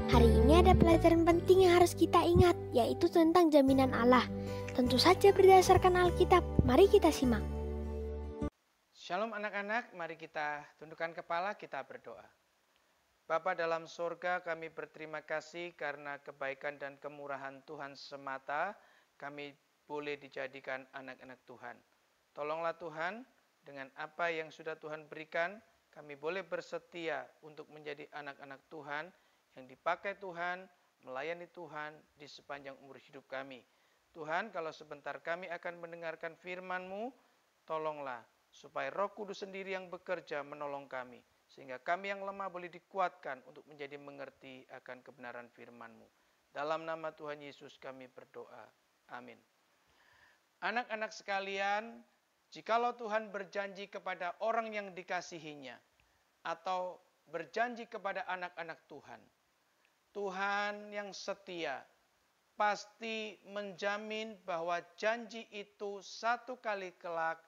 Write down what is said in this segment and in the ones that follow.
Hari ini ada pelajaran penting yang harus kita ingat, yaitu tentang jaminan Allah. Tentu saja berdasarkan Alkitab. Mari kita simak. Shalom anak-anak, mari kita tundukkan kepala, kita berdoa. Bapa dalam surga, kami berterima kasih karena kebaikan dan kemurahan Tuhan semata, kami boleh dijadikan anak-anak Tuhan. Tolonglah Tuhan, dengan apa yang sudah Tuhan berikan, kami boleh bersetia untuk menjadi anak-anak Tuhan, yang dipakai Tuhan, melayani Tuhan di sepanjang umur hidup kami. Tuhan, kalau sebentar kami akan mendengarkan firman-Mu, tolonglah supaya Roh Kudus sendiri yang bekerja menolong kami, sehingga kami yang lemah boleh dikuatkan untuk menjadi mengerti akan kebenaran firman-Mu. Dalam nama Tuhan Yesus kami berdoa. Amin. Anak-anak sekalian, jikalau Tuhan berjanji kepada orang yang dikasihinya, atau berjanji kepada anak-anak Tuhan, Tuhan yang setia pasti menjamin bahwa janji itu satu kali kelak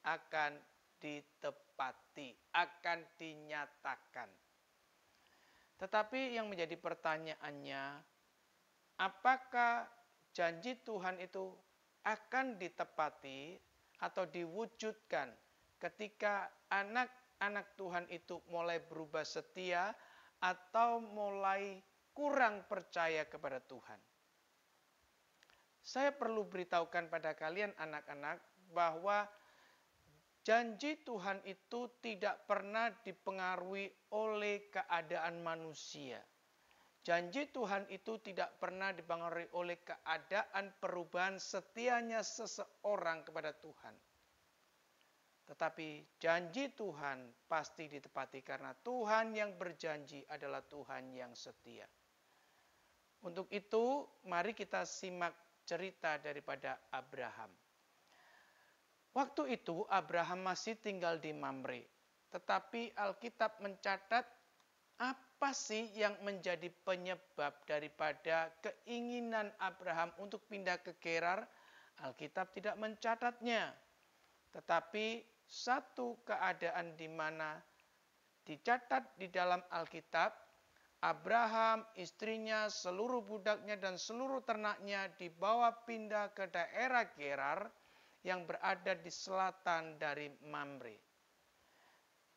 akan ditepati, akan dinyatakan. Tetapi yang menjadi pertanyaannya, apakah janji Tuhan itu akan ditepati atau diwujudkan ketika anak-anak Tuhan itu mulai berubah setia atau mulai kurang percaya kepada Tuhan? Saya perlu beritahukan pada kalian anak-anak bahwa janji Tuhan itu tidak pernah dipengaruhi oleh keadaan manusia. Janji Tuhan itu tidak pernah dipengaruhi oleh keadaan perubahan setianya seseorang kepada Tuhan. Tetapi janji Tuhan pasti ditepati karena Tuhan yang berjanji adalah Tuhan yang setia. Untuk itu, mari kita simak cerita daripada Abraham. Waktu itu Abraham masih tinggal di Mamre. Tetapi Alkitab mencatat apa sih yang menjadi penyebab daripada keinginan Abraham untuk pindah ke Gerar? Alkitab tidak mencatatnya. Tetapi satu keadaan di mana dicatat di dalam Alkitab, Abraham, istrinya, seluruh budaknya dan seluruh ternaknya dibawa pindah ke daerah Gerar yang berada di selatan dari Mamre.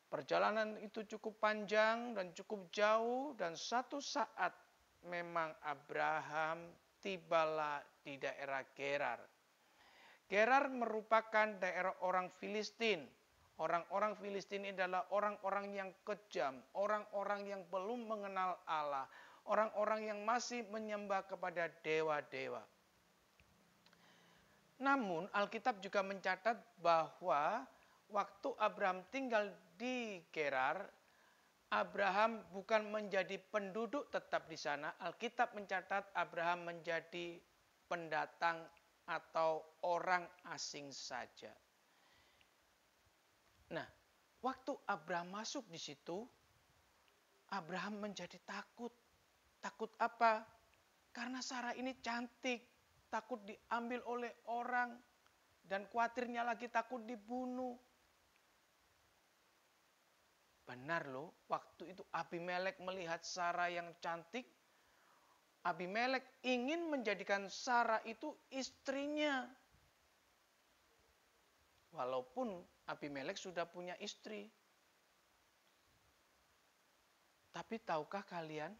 Perjalanan itu cukup panjang dan cukup jauh, dan satu saat memang Abraham tibalah di daerah Gerar. Gerar merupakan daerah orang Filistin. Orang-orang Filistin ini adalah orang-orang yang kejam, orang-orang yang belum mengenal Allah, orang-orang yang masih menyembah kepada dewa-dewa. Namun Alkitab juga mencatat bahwa waktu Abraham tinggal di Gerar, Abraham bukan menjadi penduduk tetap di sana. Alkitab mencatat Abraham menjadi pendatang atau orang asing saja. Nah, waktu Abraham masuk di situ, Abraham menjadi takut. Takut apa? Karena Sarah ini cantik, takut diambil oleh orang, dan khawatirnya lagi takut dibunuh. Benar loh, waktu itu Abimelek melihat Sarah yang cantik, Abimelek ingin menjadikan Sarah itu istrinya. Walaupun Abimelek sudah punya istri. Tapi tahukah kalian,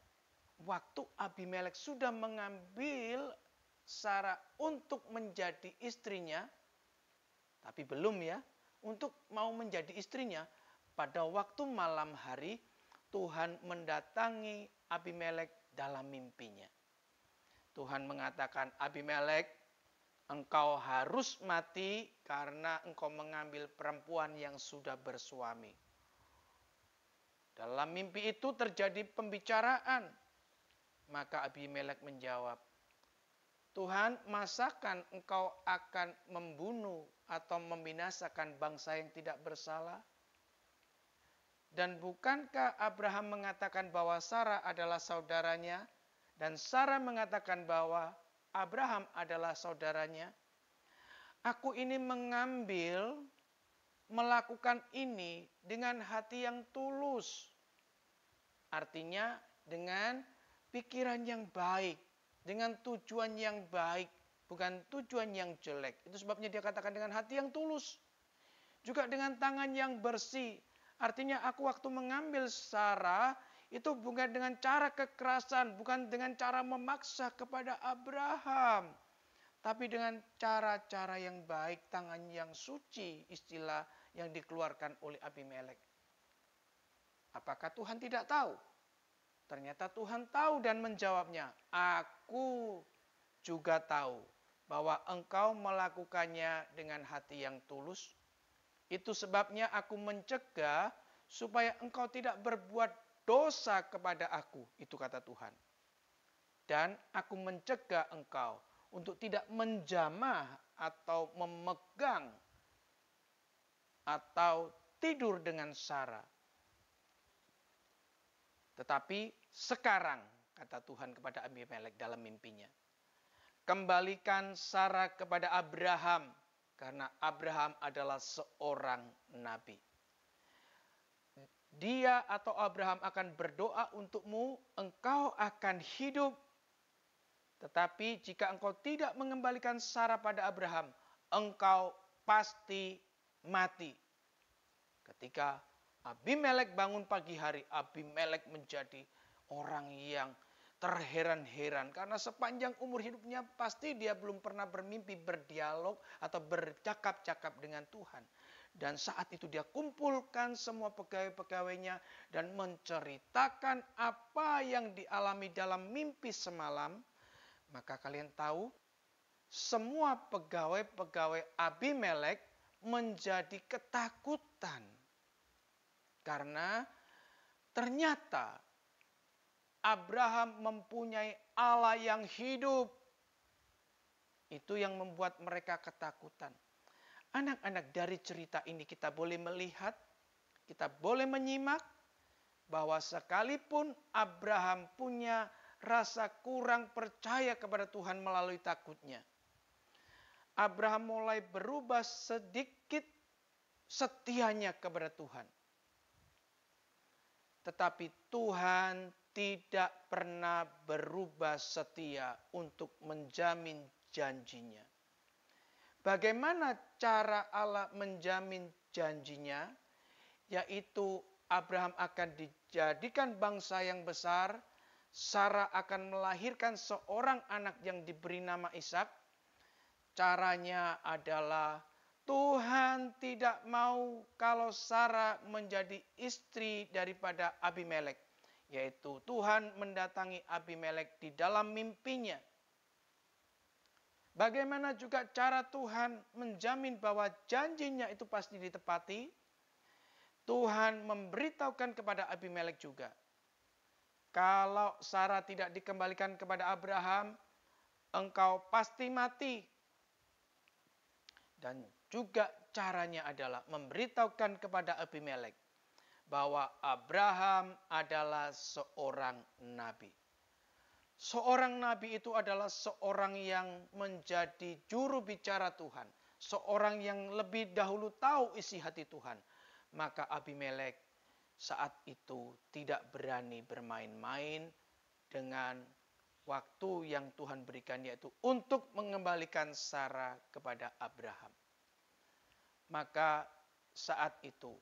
waktu Abimelek sudah mengambil Sarah untuk menjadi istrinya, tapi belum ya, untuk mau menjadi istrinya, pada waktu malam hari Tuhan mendatangi Abimelek dalam mimpinya. Tuhan mengatakan, Abimelek, engkau harus mati karena engkau mengambil perempuan yang sudah bersuami. Dalam mimpi itu terjadi pembicaraan. Maka Abimelek menjawab, Tuhan, masakan engkau akan membunuh atau membinasakan bangsa yang tidak bersalah? Dan bukankah Abraham mengatakan bahwa Sarah adalah saudaranya? Dan Sarah mengatakan bahwa Abraham adalah saudaranya. Aku ini melakukan ini dengan hati yang tulus. Artinya dengan pikiran yang baik, dengan tujuan yang baik, bukan tujuan yang jelek. Itu sebabnya dia katakan dengan hati yang tulus. Juga dengan tangan yang bersih. Artinya aku waktu mengambil Sarah, itu bukan dengan cara kekerasan, bukan dengan cara memaksa kepada Abraham. Tapi dengan cara-cara yang baik, tangan yang suci, istilah yang dikeluarkan oleh Abimelek. Apakah Tuhan tidak tahu? Ternyata Tuhan tahu dan menjawabnya, aku juga tahu bahwa engkau melakukannya dengan hati yang tulus. Itu sebabnya aku mencegah supaya engkau tidak berbuat dosa kepada aku. Itu kata Tuhan. Dan aku mencegah engkau untuk tidak menjamah atau memegang atau tidur dengan Sarah. Tetapi sekarang, kata Tuhan kepada Abimelek dalam mimpinya, kembalikan Sarah kepada Abraham, karena Abraham adalah seorang nabi. Dia atau Abraham akan berdoa untukmu, engkau akan hidup. Tetapi jika engkau tidak mengembalikan Sarah pada Abraham, engkau pasti mati. Ketika Abimelek bangun pagi hari, Abimelek menjadi orang yang terheran-heran. Karena sepanjang umur hidupnya pasti dia belum pernah bermimpi, berdialog atau bercakap-cakap dengan Tuhan. Dan saat itu dia kumpulkan semua pegawai-pegawainya dan menceritakan apa yang dialami dalam mimpi semalam. Maka kalian tahu, semua pegawai-pegawai Abimelek menjadi ketakutan. Karena ternyata Abraham mempunyai Allah yang hidup. Itu yang membuat mereka ketakutan. Anak-anak, dari cerita ini kita boleh melihat, kita boleh menyimak bahwa sekalipun Abraham punya rasa kurang percaya kepada Tuhan melalui takutnya, Abraham mulai berubah sedikit setianya kepada Tuhan. Tetapi Tuhan tidak pernah berubah setia untuk menjamin janjinya. Bagaimana cara Allah menjamin janjinya? Yaitu Abraham akan dijadikan bangsa yang besar, Sarah akan melahirkan seorang anak yang diberi nama Ishak. Caranya adalah Tuhan tidak mau kalau Sarah menjadi istri daripada Abimelek. Yaitu Tuhan mendatangi Abimelek di dalam mimpinya. Bagaimana juga cara Tuhan menjamin bahwa janjinya itu pasti ditepati? Tuhan memberitahukan kepada Abimelek juga. Kalau Sarah tidak dikembalikan kepada Abraham, engkau pasti mati. Dan juga caranya adalah memberitahukan kepada Abimelek bahwa Abraham adalah seorang nabi. Seorang nabi itu adalah seorang yang menjadi juru bicara Tuhan. Seorang yang lebih dahulu tahu isi hati Tuhan. Maka Abimelek saat itu tidak berani bermain-main dengan waktu yang Tuhan berikan, yaitu untuk mengembalikan Sarah kepada Abraham. Maka saat itu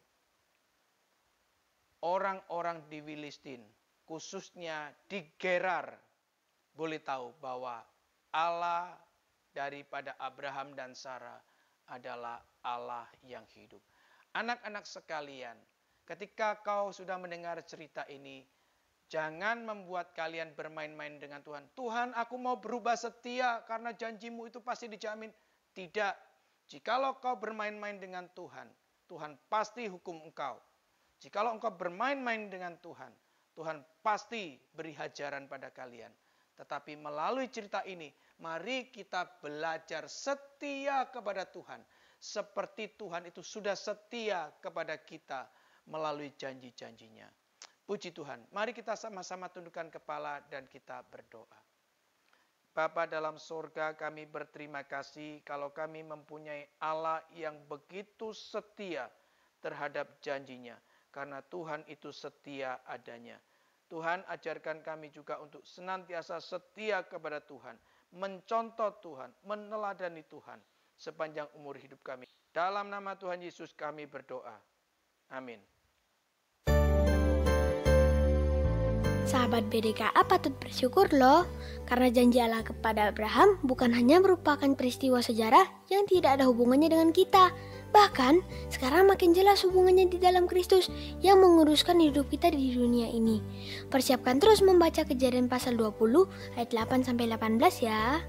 orang-orang di Filistin, khususnya di Gerar, boleh tahu bahwa Allah daripada Abraham dan Sarah adalah Allah yang hidup. Anak-anak sekalian, ketika kau sudah mendengar cerita ini, jangan membuat kalian bermain-main dengan Tuhan. Tuhan, aku mau berubah setia karena janjimu itu pasti dijamin. Tidak. Jikalau kau bermain-main dengan Tuhan, Tuhan pasti hukum engkau. Jikalau engkau bermain-main dengan Tuhan, Tuhan pasti beri hajaran pada kalian. Tetapi melalui cerita ini, mari kita belajar setia kepada Tuhan. Seperti Tuhan itu sudah setia kepada kita melalui janji-janjinya. Puji Tuhan. Mari kita sama-sama tundukkan kepala dan kita berdoa. Bapa dalam sorga, kami berterima kasih kalau kami mempunyai Allah yang begitu setia terhadap janjinya. Karena Tuhan itu setia adanya. Tuhan, ajarkan kami juga untuk senantiasa setia kepada Tuhan, mencontoh Tuhan, meneladani Tuhan sepanjang umur hidup kami. Dalam nama Tuhan Yesus kami berdoa. Amin. Sahabat BDKA patut bersyukur loh, karena janji Allah kepada Abraham bukan hanya merupakan peristiwa sejarah yang tidak ada hubungannya dengan kita. Bahkan, sekarang makin jelas hubungannya di dalam Kristus yang menguruskan hidup kita di dunia ini. Persiapkan terus membaca Kejadian pasal 20 ayat 8-18 ya.